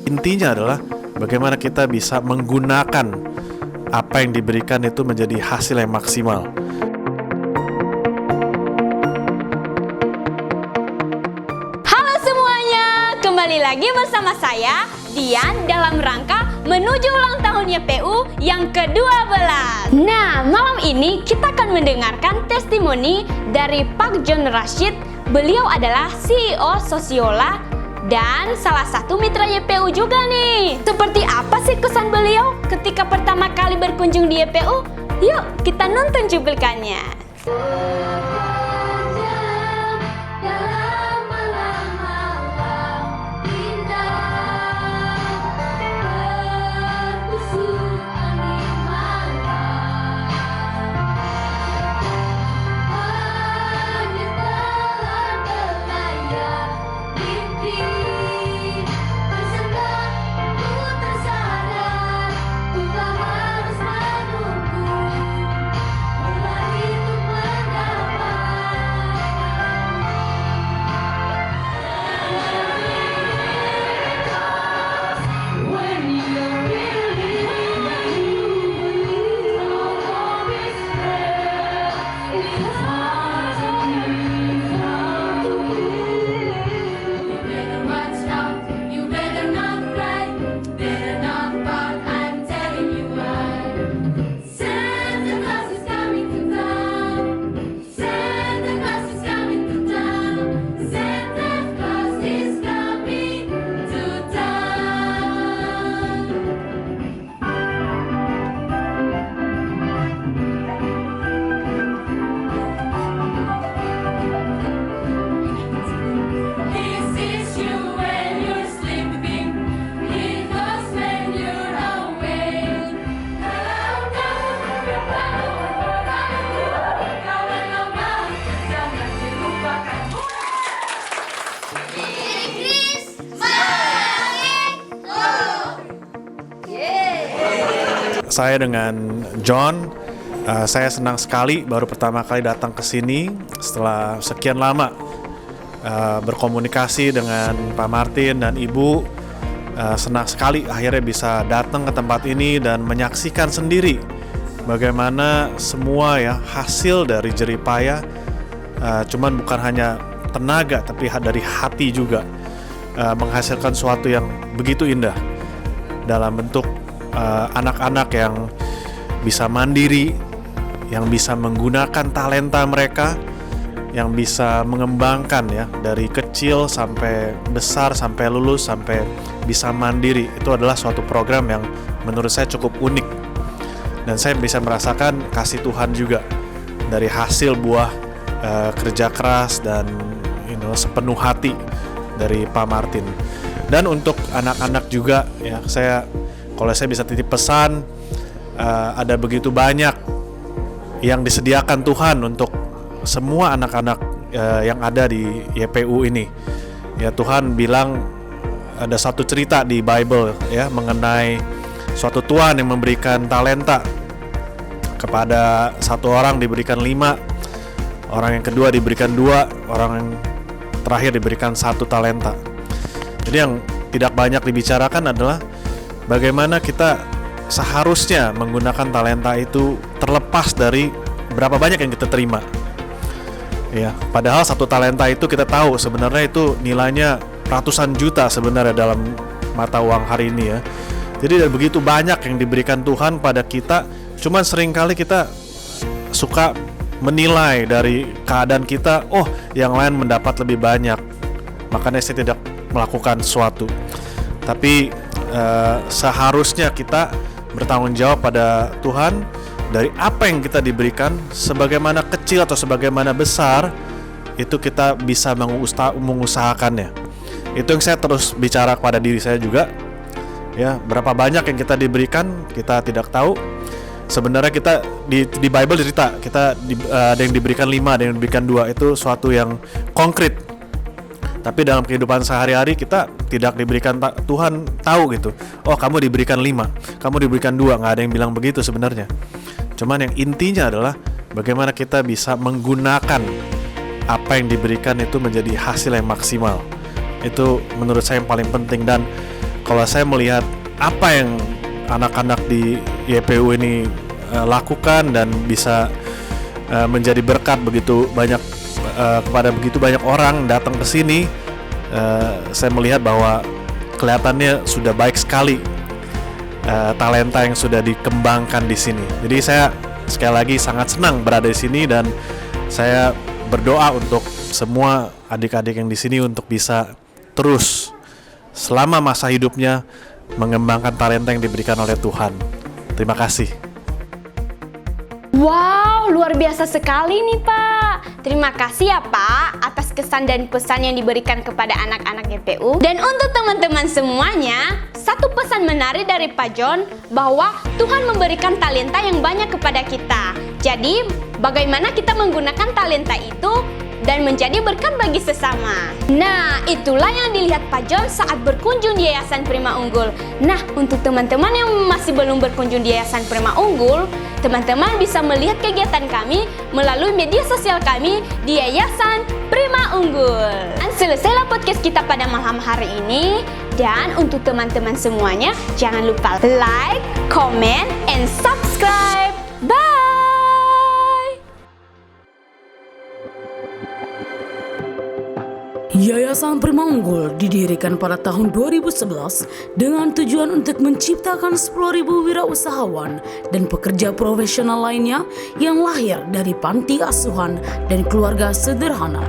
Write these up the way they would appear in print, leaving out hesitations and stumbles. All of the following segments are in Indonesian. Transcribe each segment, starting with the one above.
Intinya adalah bagaimana kita bisa menggunakan apa yang diberikan itu menjadi hasil yang maksimal. Halo semuanya, kembali lagi bersama saya, Dian, dalam rangka menuju ulang tahun YPU yang ke-12. Nah, malam ini kita akan mendengarkan testimoni dari Pak John Rashid. Beliau adalah CEO Sosiola dan salah satu mitra YPU juga nih. Seperti apa sih kesan beliau ketika pertama kali berkunjung di YPU? Yuk kita nonton cuplikannya. Saya dengan John, saya senang sekali baru pertama kali datang ke sini setelah sekian lama berkomunikasi dengan Pak Martin dan Ibu. Senang sekali akhirnya bisa datang ke tempat ini dan menyaksikan sendiri bagaimana semua ya hasil dari jerih payah, cuman bukan hanya tenaga tapi dari hati juga, menghasilkan sesuatu yang begitu indah dalam bentuk anak-anak yang bisa mandiri, yang bisa menggunakan talenta mereka, yang bisa mengembangkan ya dari kecil sampai besar, sampai lulus, sampai bisa mandiri. Itu adalah suatu program yang menurut saya cukup unik, dan saya bisa merasakan kasih Tuhan juga dari hasil buah kerja keras dan sepenuh hati dari Pak Martin. Dan untuk anak-anak juga ya, kalau saya bisa titip pesan, ada begitu banyak yang disediakan Tuhan untuk semua anak-anak yang ada di YPU ini. Ya, Tuhan bilang ada satu cerita di Bible ya mengenai suatu tuan yang memberikan talenta. Kepada satu orang diberikan 5, orang yang kedua diberikan 2, orang yang terakhir diberikan 1 talenta. Jadi yang tidak banyak dibicarakan adalah bagaimana kita seharusnya menggunakan talenta itu terlepas dari berapa banyak yang kita terima. Ya, padahal 1 talenta itu kita tahu sebenarnya itu nilainya ratusan juta sebenarnya dalam mata uang hari ini ya. Jadi ada begitu banyak yang diberikan Tuhan pada kita, cuman seringkali kita suka menilai dari keadaan kita, oh yang lain mendapat lebih banyak, makanya saya tidak melakukan sesuatu. Tapi seharusnya kita bertanggung jawab pada Tuhan dari apa yang kita diberikan, sebagaimana kecil atau sebagaimana besar, itu kita bisa mengusahakannya. Itu yang saya terus bicara kepada diri saya juga. Ya, berapa banyak yang kita diberikan kita tidak tahu. Sebenarnya kita di Bible cerita kita ada yang diberikan 5, ada yang diberikan 2, itu suatu yang konkret. Tapi dalam kehidupan sehari-hari kita tidak diberikan, Tuhan tahu gitu. Oh, kamu diberikan 5, kamu diberikan 2, nggak ada yang bilang begitu sebenarnya. Cuman yang intinya adalah bagaimana kita bisa menggunakan apa yang diberikan itu menjadi hasil yang maksimal. Itu menurut saya yang paling penting. Dan kalau saya melihat apa yang anak-anak di YPU ini lakukan dan bisa menjadi berkat begitu banyak kepada begitu banyak orang datang ke sini, saya melihat bahwa kelihatannya sudah baik sekali talenta yang sudah dikembangkan di sini. Jadi saya sekali lagi sangat senang berada di sini dan saya berdoa untuk semua adik-adik yang di sini untuk bisa terus selama masa hidupnya mengembangkan talenta yang diberikan oleh Tuhan. Terima kasih. Wow, luar biasa sekali nih Pak. Terima kasih ya Pak atas kesan dan pesan yang diberikan kepada anak-anak YPU. Dan untuk teman-teman semuanya, satu pesan menarik dari Pak John bahwa Tuhan memberikan talenta yang banyak kepada kita. Jadi, bagaimana kita menggunakan talenta itu dan menjadi berkat bagi sesama. Nah, itulah yang dilihat Pak John saat berkunjung di Yayasan Prima Unggul. Nah, untuk teman-teman yang masih belum berkunjung di Yayasan Prima Unggul, teman-teman bisa melihat kegiatan kami melalui media sosial kami di Yayasan Prima Unggul. Dan selesailah podcast kita pada malam hari ini. Dan untuk teman-teman semuanya, jangan lupa like, comment, and subscribe. Bye! Yayasan Prima Unggul didirikan pada tahun 2011 dengan tujuan untuk menciptakan 10.000 wirausahawan dan pekerja profesional lainnya yang lahir dari panti asuhan dan keluarga sederhana.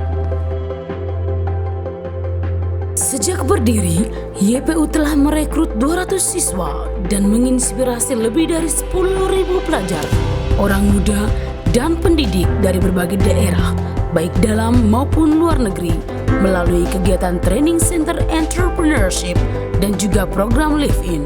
Sejak berdiri, YPU telah merekrut 200 siswa dan menginspirasi lebih dari 10.000 pelajar, orang muda, dan pendidik dari berbagai daerah, baik dalam maupun luar negeri, melalui kegiatan Training Center Entrepreneurship dan juga program Live-In.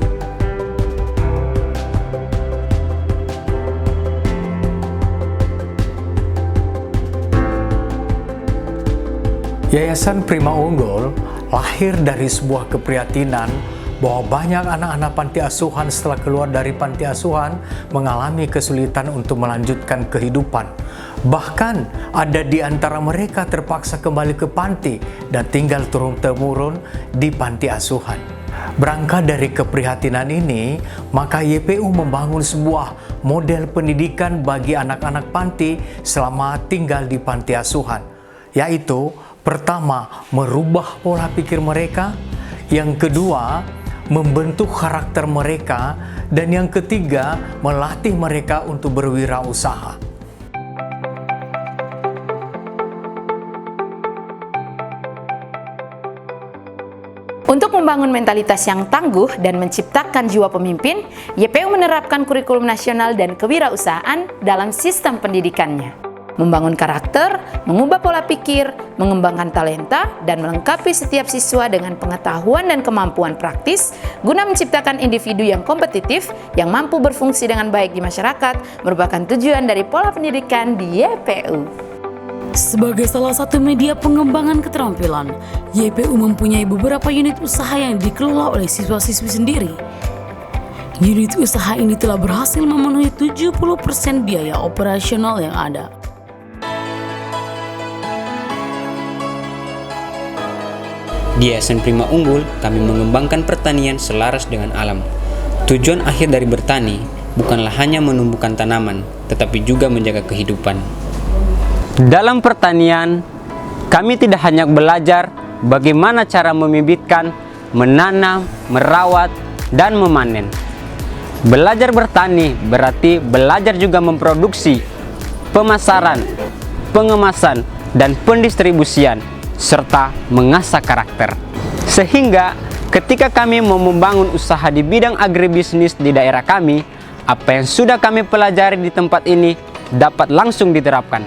Yayasan Prima Unggul lahir dari sebuah keprihatinan bahwa banyak anak-anak panti asuhan setelah keluar dari panti asuhan mengalami kesulitan untuk melanjutkan kehidupan. Bahkan ada di antara mereka terpaksa kembali ke panti dan tinggal turun-temurun di panti asuhan. Berangkat dari keprihatinan ini, maka YPU membangun sebuah model pendidikan bagi anak-anak panti selama tinggal di panti asuhan, yaitu pertama, merubah pola pikir mereka, yang kedua, membentuk karakter mereka, dan yang ketiga, melatih mereka untuk berwirausaha. Untuk membangun mentalitas yang tangguh dan menciptakan jiwa pemimpin, YPU menerapkan kurikulum nasional dan kewirausahaan dalam sistem pendidikannya. Membangun karakter, mengubah pola pikir, mengembangkan talenta, dan melengkapi setiap siswa dengan pengetahuan dan kemampuan praktis guna menciptakan individu yang kompetitif, yang mampu berfungsi dengan baik di masyarakat, merupakan tujuan dari pola pendidikan di YPU. Sebagai salah satu media pengembangan keterampilan, YPU mempunyai beberapa unit usaha yang dikelola oleh siswa-siswi sendiri. Unit usaha ini telah berhasil memenuhi 70% biaya operasional yang ada. Di Yayasan Prima Unggul, kami mengembangkan pertanian selaras dengan alam. Tujuan akhir dari bertani bukanlah hanya menumbuhkan tanaman, tetapi juga menjaga kehidupan. Dalam pertanian, kami tidak hanya belajar bagaimana cara membibitkan, menanam, merawat, dan memanen. Belajar bertani berarti belajar juga memproduksi, pemasaran, pengemasan, dan pendistribusian, serta mengasah karakter. Sehingga ketika kami mau membangun usaha di bidang agribisnis di daerah kami, apa yang sudah kami pelajari di tempat ini dapat langsung diterapkan.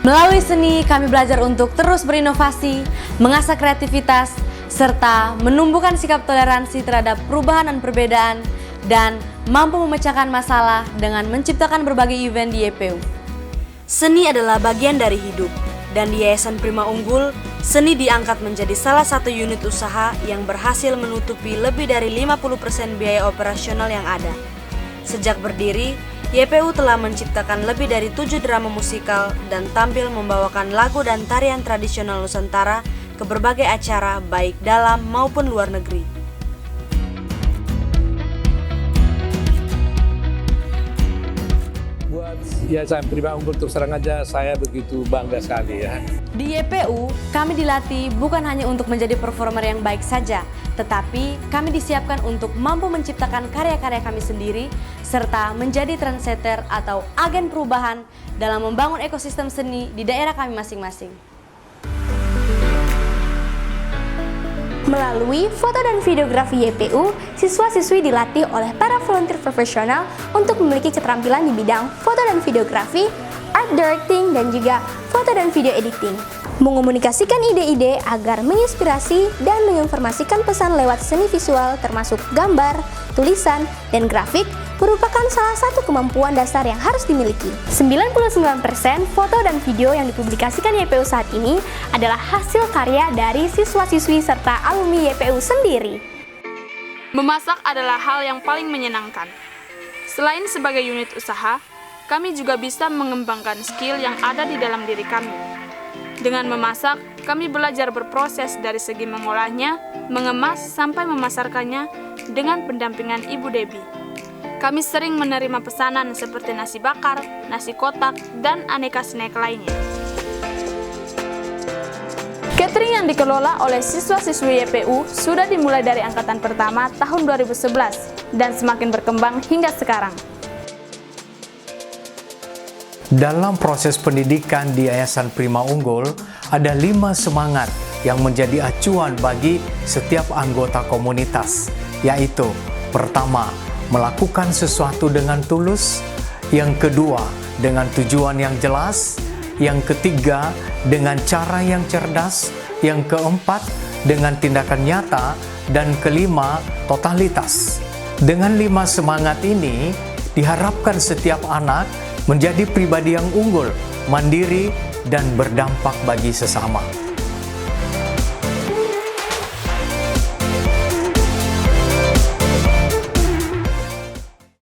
Melalui seni, kami belajar untuk terus berinovasi, mengasah kreativitas, serta menumbuhkan sikap toleransi terhadap perubahan dan perbedaan, dan mampu memecahkan masalah dengan menciptakan berbagai event di YPU. Seni adalah bagian dari hidup, dan di Yayasan Prima Unggul, seni diangkat menjadi salah satu unit usaha yang berhasil menutupi lebih dari 50% biaya operasional yang ada. Sejak berdiri, YPU telah menciptakan lebih dari 7 drama musikal dan tampil membawakan lagu dan tarian tradisional Nusantara ke berbagai acara baik dalam maupun luar negeri. Buat Yayasan Prima Unggul terus terang aja saya begitu bangga sekali ya. Di YPU, kami dilatih bukan hanya untuk menjadi performer yang baik saja, tetapi kami disiapkan untuk mampu menciptakan karya-karya kami sendiri, serta menjadi trendsetter atau agen perubahan dalam membangun ekosistem seni di daerah kami masing-masing. Melalui foto dan videografi YPU, siswa-siswi dilatih oleh para volunteer profesional untuk memiliki keterampilan di bidang foto dan videografi, art directing, dan juga foto dan video editing. Mengomunikasikan ide-ide agar menginspirasi dan menginformasikan pesan lewat seni visual termasuk gambar, tulisan, dan grafik merupakan salah satu kemampuan dasar yang harus dimiliki. 99% foto dan video yang dipublikasikan YPU saat ini adalah hasil karya dari siswa-siswi serta alumni YPU sendiri. Memasak adalah hal yang paling menyenangkan. Selain sebagai unit usaha, kami juga bisa mengembangkan skill yang ada di dalam diri kami. Dengan memasak, kami belajar berproses dari segi mengolahnya, mengemas, sampai memasarkannya dengan pendampingan Ibu Debbie. Kami sering menerima pesanan seperti nasi bakar, nasi kotak, dan aneka snack lainnya. Catering yang dikelola oleh siswa-siswi YPU sudah dimulai dari angkatan pertama tahun 2011 dan semakin berkembang hingga sekarang. Dalam proses pendidikan di Yayasan Prima Unggul, ada 5 semangat yang menjadi acuan bagi setiap anggota komunitas, yaitu pertama, melakukan sesuatu dengan tulus, yang kedua, dengan tujuan yang jelas, yang ketiga, dengan cara yang cerdas, yang keempat, dengan tindakan nyata, dan kelima, totalitas. Dengan 5 semangat ini, diharapkan setiap anak menjadi pribadi yang unggul, mandiri, dan berdampak bagi sesama.